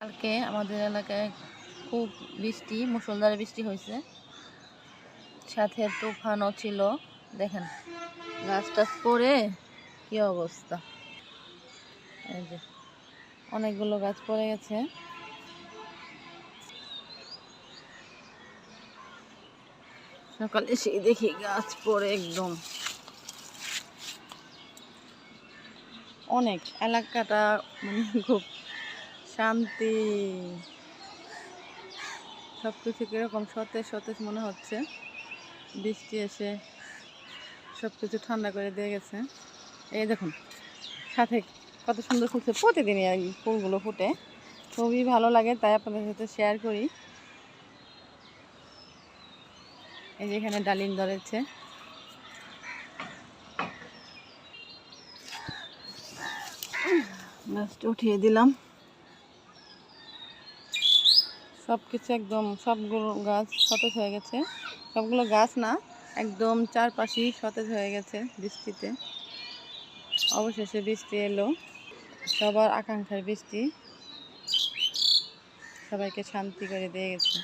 কালকে আমাদের এলাকায় খুব বৃষ্টি, মুষলধারে বৃষ্টি হয়েছে, সাথে তুফানও ছিল। দেখেন গাছ টাছ পড়ে কি অবস্থা, এই যে অনেকগুলো গাছ পড়ে গেছে। সকালে সেই দেখি গাছ পড়ে একদম অনেক, এলাকাটা মানে খুব শান্তি, সবকিছু কিরকম সতেজ সতেজ মনে হচ্ছে। বৃষ্টি এসে সবকিছু ঠান্ডা করে দিয়ে গেছে। এই দেখুন সাথে কত সুন্দর ফুটছে, প্রতিদিনই এই ফুলগুলো ফুটে, খুবই ভালো লাগে, তাই আপনাদের সাথে শেয়ার করি। এই যে এখানে ডালিম ধরেছে, গাছটা উঠিয়ে দিলাম। সবকিছু একদম সবগুলো গাছ সতেজ হয়ে গেছে, সবগুলো গাছ না, একদম চারপাশেই সতেজ হয়ে গেছে বৃষ্টিতে। অবশেষে বৃষ্টি এলো, সবার আকাঙ্ক্ষার বৃষ্টি সবাইকে শান্তি করে দিয়ে গেছে।